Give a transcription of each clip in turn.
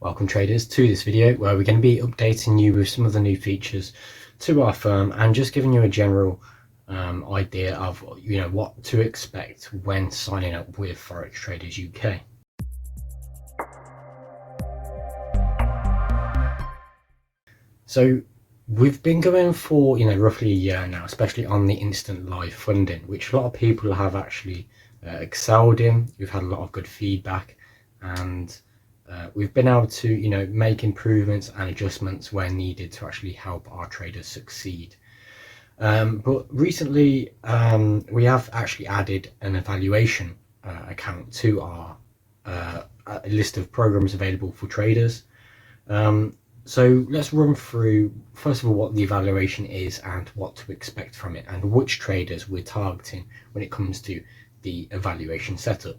Welcome traders to this video where we're going to be updating you with some of the new features to our firm and just giving you a general idea of what to expect when signing up with Forex Traders UK. So we've been going for roughly a year now, especially on the instant live funding, which a lot of people have actually excelled in. We've had a lot of good feedback, and we've been able to make improvements and adjustments where needed to actually help our traders succeed. But recently we have actually added an evaluation account to our list of programs available for traders. So let's run through first of all what the evaluation is and what to expect from it, and which traders we're targeting when it comes to the evaluation setup.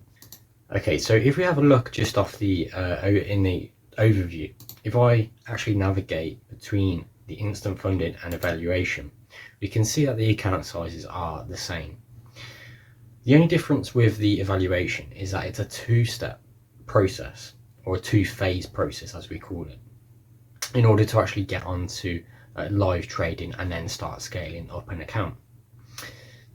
Okay, so if we have a look just off the in the overview, if I actually navigate between the instant funding and evaluation, we can see that the account sizes are the same. The only difference with the evaluation is that it's a two-step process, or a two-phase process as we call it, in order to actually get onto live trading and then start scaling up an account.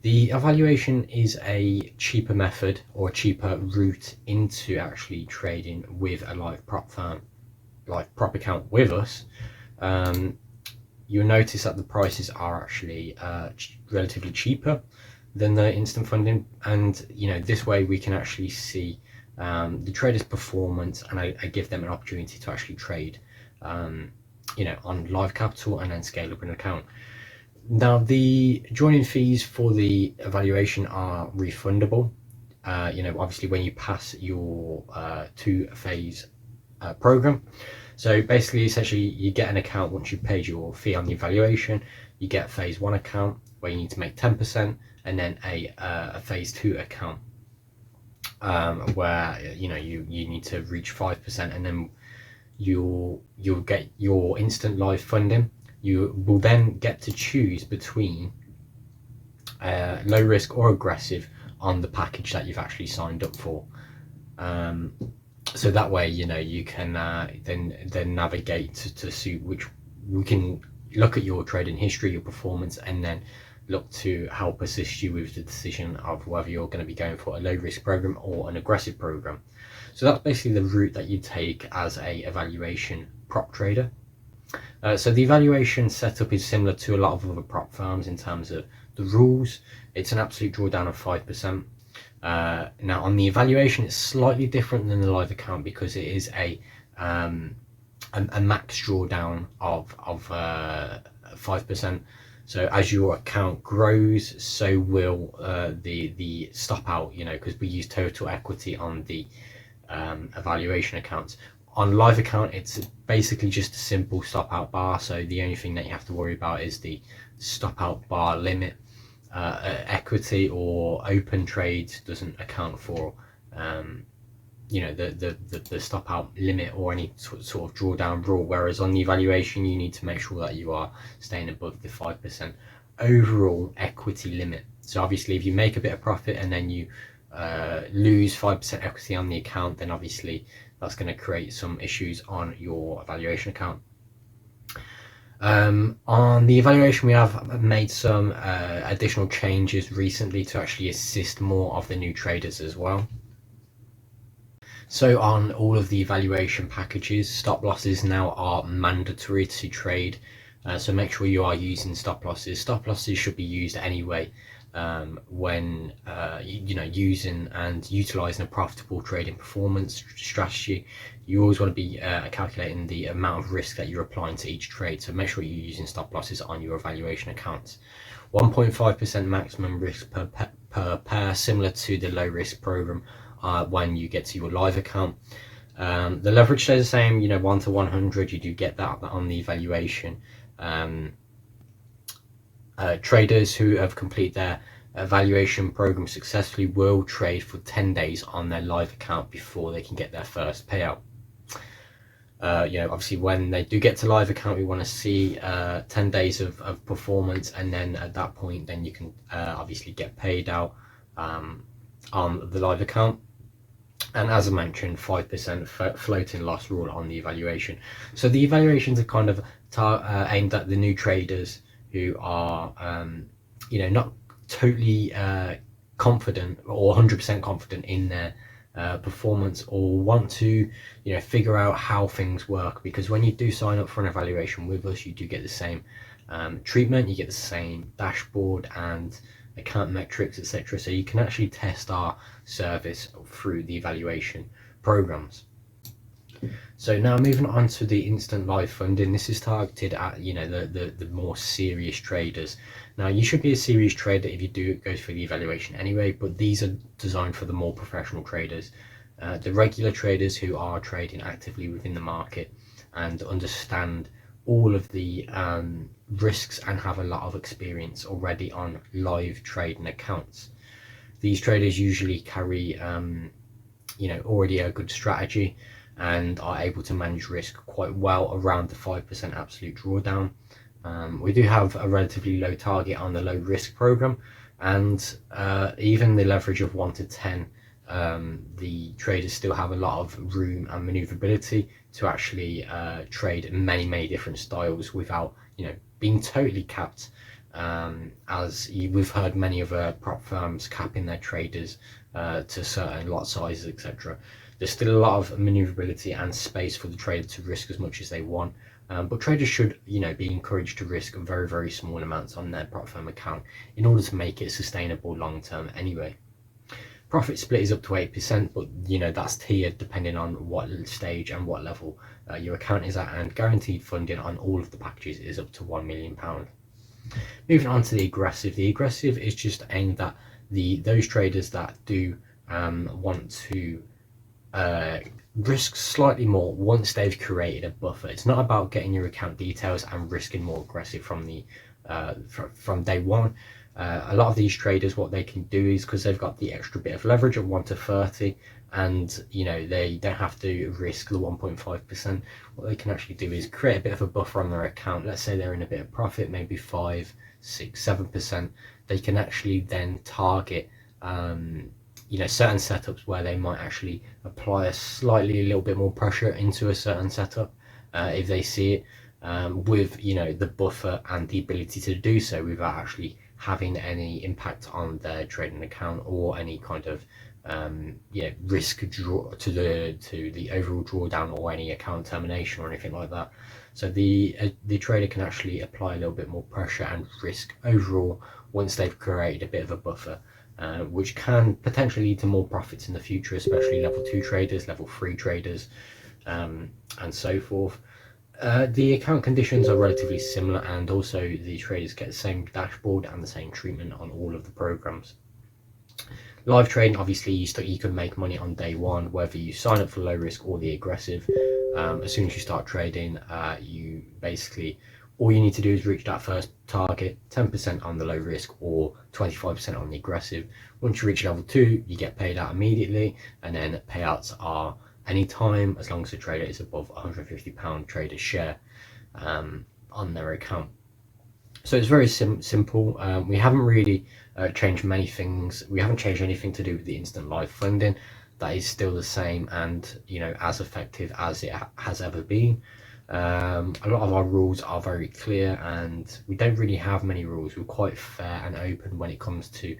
The evaluation is a cheaper method or a cheaper route into actually trading with a live prop firm, live prop account with us. You'll notice that the prices are actually relatively cheaper than the instant funding, and this way we can actually see the traders' performance, and I give them an opportunity to actually trade on live capital and then scale up an account. Now, the joining fees for the evaluation are refundable. Obviously when you pass your two-phase program. So basically, essentially, you get an account once you've paid your fee on the evaluation. You get phase 1 account where you need to make 10%, and then a phase 2 account where you need to reach 5%, and then you'll get your instant live funding. You will then get to choose between low risk or aggressive on the package that you've actually signed up for. So that way, you can then navigate to suit which. We can look at your trading history, your performance, and then look to help assist you with the decision of whether you're going to be going for a low risk program or an aggressive program. So that's basically the route that you take as a evaluation prop trader. So the evaluation setup is similar to a lot of other prop firms in terms of the rules. It's an absolute drawdown of 5%. Now on the evaluation, it's slightly different than the live account because it is a max drawdown of 5%. So as your account grows, so will the stop out, because we use total equity on the evaluation accounts. On live account, it's basically just a simple stop out bar, so the only thing that you have to worry about is the stop out bar limit. Equity or open trades doesn't account for the stop out limit or any sort of drawdown rule, whereas on the evaluation you need to make sure that you are staying above the 5% overall equity limit. So obviously if you make a bit of profit and then you lose 5% equity on the account, then obviously that's going to create some issues on your evaluation account. On the evaluation, we have made some additional changes recently to actually assist more of the new traders as well. So on all of the evaluation packages, stop losses now are mandatory to trade. So make sure you are using stop losses. Stop losses should be used anyway when using and utilizing a profitable trading performance strategy. You always want to be calculating the amount of risk that you're applying to each trade, so make sure you're using stop losses on your evaluation accounts. 1.5% maximum risk per pair, similar to the low risk program when you get to your live account. The leverage stays the same, 1 to 100. You do get that on the evaluation. Traders who have completed their evaluation program successfully will trade for 10 days on their live account before they can get their first payout. Obviously when they do get to live account, we want to see 10 days of performance, and then at that point then you can obviously get paid out on the live account. And as I mentioned, 5% floating loss rule on the evaluation. So the evaluations are kind of aimed at the new traders who are, not totally confident or 100% confident in their performance, or want to, figure out how things work. Because when you do sign up for an evaluation with us, you do get the same treatment, you get the same dashboard and account metrics, etc. So you can actually test our service through the evaluation programs. So now moving on to the instant live funding, this is targeted at the more serious traders. Now you should be a serious trader if you do go through the evaluation anyway, but these are designed for the more professional traders, the regular traders who are trading actively within the market and understand all of the risks and have a lot of experience already on live trading accounts. These traders usually carry already a good strategy and are able to manage risk quite well around the 5% absolute drawdown. We do have a relatively low target on the low risk program, and even the leverage of 1 to 10, the traders still have a lot of room and maneuverability to actually trade many different styles without being totally capped, as we've heard many other prop firms capping their traders to certain lot sizes, etc. There's still a lot of maneuverability and space for the trader to risk as much as they want, but traders should be encouraged to risk very small amounts on their prop firm account in order to make it sustainable long term anyway. Profit split is up to 8%, but that's tiered depending on what stage and what level your account is at, and guaranteed funding on all of the packages is up to £1 million. Moving on to the aggressive is just aimed at those traders that do want to risk slightly more once they've created a buffer. It's not about getting your account details and risking more aggressive from day one. A lot of these traders, what they can do is, because they've got the extra bit of leverage of 1 to 30, and they don't have to risk the 1.5%, what they can actually do is create a bit of a buffer on their account. Let's say they're in a bit of profit, maybe 5, 6, 7%. They can actually then target certain setups where they might actually apply a little bit more pressure into a certain setup if they see it, with the buffer and the ability to do so without actually having any impact on their trading account or any kind of risk draw to the overall drawdown or any account termination or anything like that. So the trader can actually apply a little bit more pressure and risk overall once they've created a bit of a buffer, which can potentially lead to more profits in the future, especially level 2 traders, level 3 traders, and so forth. The account conditions are relatively similar, and also the traders get the same dashboard and the same treatment on all of the programs. Live trading, obviously you can make money on day one, whether you sign up for low risk or the aggressive. As soon as you start trading, you basically, all you need to do is reach that first target, 10% on the low risk or 25% on the aggressive. Once you reach level 2, you get paid out immediately, and then payouts are anytime as long as the trader is above £150 trader share on their account. So it's very simple. We haven't really changed many things. We haven't changed anything to do with the instant live funding. That is still the same and as effective as it has ever been. A lot of our rules are very clear, and we don't really have many rules. We're quite fair and open when it comes to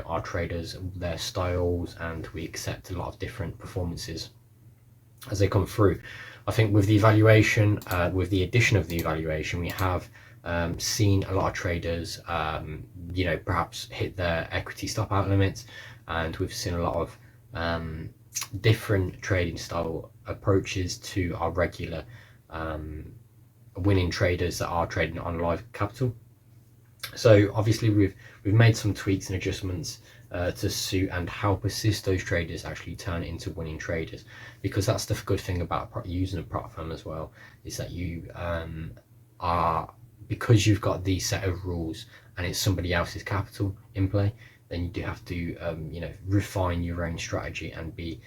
our traders, their styles, and we accept a lot of different performances as they come through. I think with the evaluation, with the addition of the evaluation, we have seen a lot of traders perhaps hit their equity stop out limits, and we've seen a lot of different trading style approaches to our regular winning traders that are trading on live capital. So obviously we've made some tweaks and adjustments to suit and help assist those traders actually turn into winning traders, because that's the good thing about using a prop firm as well, is that you are, because you've got these set of rules and it's somebody else's capital in play, then you do have to refine your own strategy and be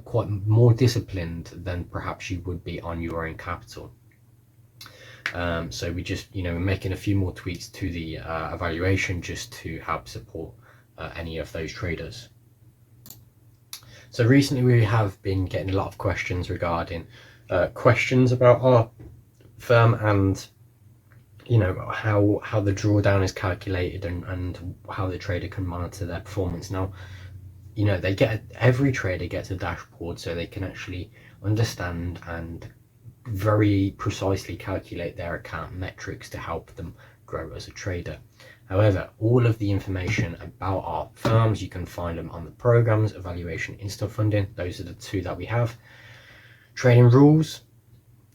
quite more disciplined than perhaps you would be on your own capital. So we just we're making a few more tweaks to the evaluation just to help support any of those traders. So recently we have been getting a lot of questions regarding questions about our firm and how the drawdown is calculated and how the trader can monitor their performance. Now, every trader gets a dashboard so they can actually understand and very precisely calculate their account metrics to help them grow as a trader. However, all of the information about our firms, you can find them on the programs, evaluation, instant funding. Those are the two that we have. Trading rules,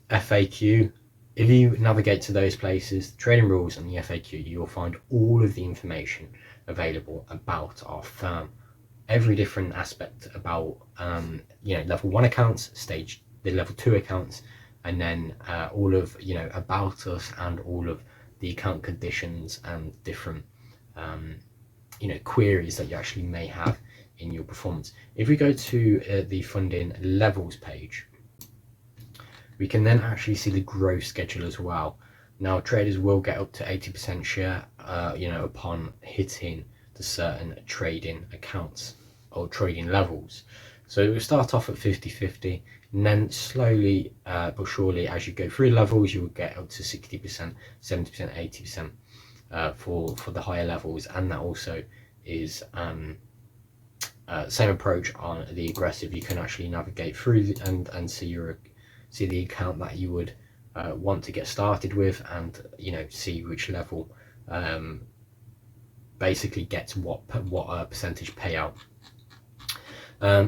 FAQ. If you navigate to those places, trading rules and the FAQ, you will find all of the information available about our firm. Every different aspect about level 1 accounts, the level 2 accounts, and then all of about us and all of the account conditions and different queries that you actually may have in your performance. If we go to the funding levels page, we can then actually see the growth schedule as well. Now, traders will get up to 80% share upon hitting the certain trading accounts or trading levels. So we'll start off at 50-50, and then slowly but surely, as you go through levels, you will get up to 60%, 70%, 80% for the higher levels. And that also is same approach on the aggressive. You can actually navigate through and see the account that you would want to get started with, and see which level basically gets what percentage payout.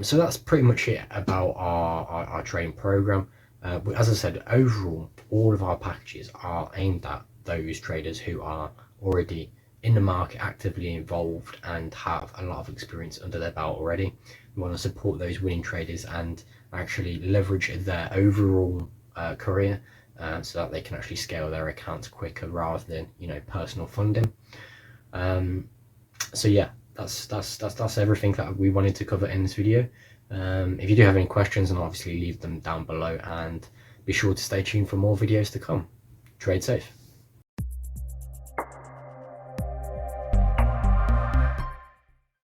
So that's pretty much it about our training program. As I said, overall, all of our packages are aimed at those traders who are already in the market, actively involved, and have a lot of experience under their belt already. We want to support those winning traders and actually leverage their overall career so that they can actually scale their accounts quicker rather than personal funding. So yeah, that's everything that we wanted to cover in this video. If you do have any questions, then obviously leave them down below, and be sure to stay tuned for more videos to come. Trade safe.